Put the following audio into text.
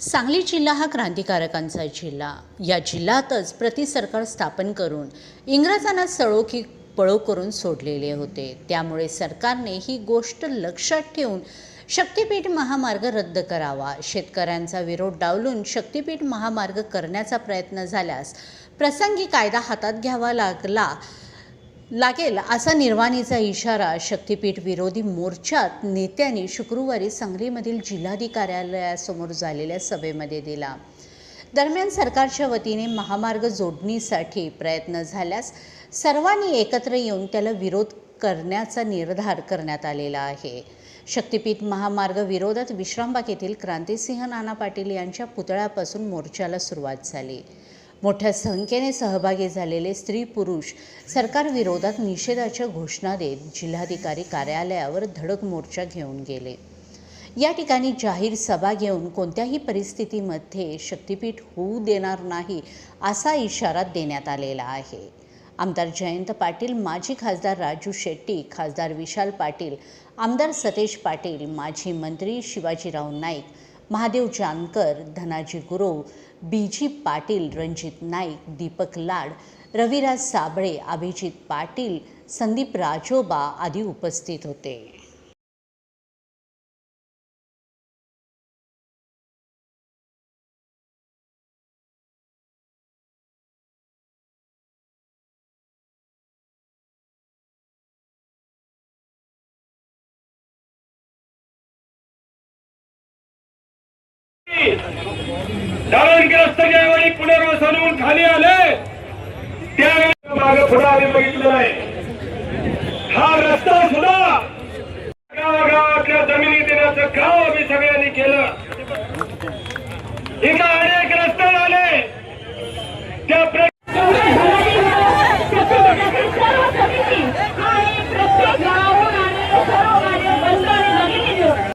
सांगली जिल्हा हा क्रांतिकारकांचा जिल्हा। या जिल्ह्यातच सरकार स्थापन करून इंग्रजांना सळो की पळो करून सोडलेले होते। त्यामुळे सरकारने ही गोष्ट लक्षात ठेवून शक्तिपीठ महामार्ग रद्द करावा। शेतकऱ्यांचा विरोध डावलून शक्तिपीठ महामार्ग करण्याचा प्रयत्न झाल्यास प्रसंगी कायदा हातात घ्यावा लागेल असा निर्वाणीचा इशारा शक्तिपीठ विरोधी मोर्चात नेत्यांनी शुक्रवारी सांगलीमधील जिल्हाधिकार्यालयासमोर झालेल्या सभेमध्ये दिला। दरम्यान सरकारच्या वतीने महामार्ग जोडणीसाठी प्रयत्न झाल्यास सर्वांनी एकत्र येऊन त्याला विरोध करण्याचा निर्धार करण्यात आलेला आहे। शक्तिपीठ महामार्ग विरोधात विश्रामबाग येथील क्रांतिसिंह नाना पाटील यांच्या पुतळ्यापासून मोर्चाला सुरुवात झाली। मोठ्या संख्येने सहभागी झालेले स्त्री पुरुष सरकार विरोधात निषेधाच्या घोषणा देत जिल्हाधिकारी कार्यालयावर धडक मोर्चा घेऊन गेले। या ठिकाणी जाहीर सभा घेऊन कोणत्याही परिस्थितीमध्ये शक्तिपीठ होऊ देणार नाही असा इशारा देण्यात आलेला आहे। आमदार जयंत पाटील, माजी खासदार राजू शेट्टी, खासदार विशाल पाटील, आमदार सतेज पाटील, माजी मंत्री शिवाजीराव नाईक, महादेव जानकर, धनाजी गुरव, बीजी पाटील, रणजित नाईक, दीपक लाड, रविराज साबळे, अभिजित पाटील, संदीप राजोबा आदी उपस्थित होते। दारणग्रस्त ज्यावेळी पुनर्वसनहून खाली आले त्यावेळी मागे पुढे आम्ही बघितलं नाही। हा रस्ता सुद्धा गावागावातल्या जमिनी देण्याचं काम आम्ही सगळ्यांनी केलं। इथं अनेक रस्ते झाले त्या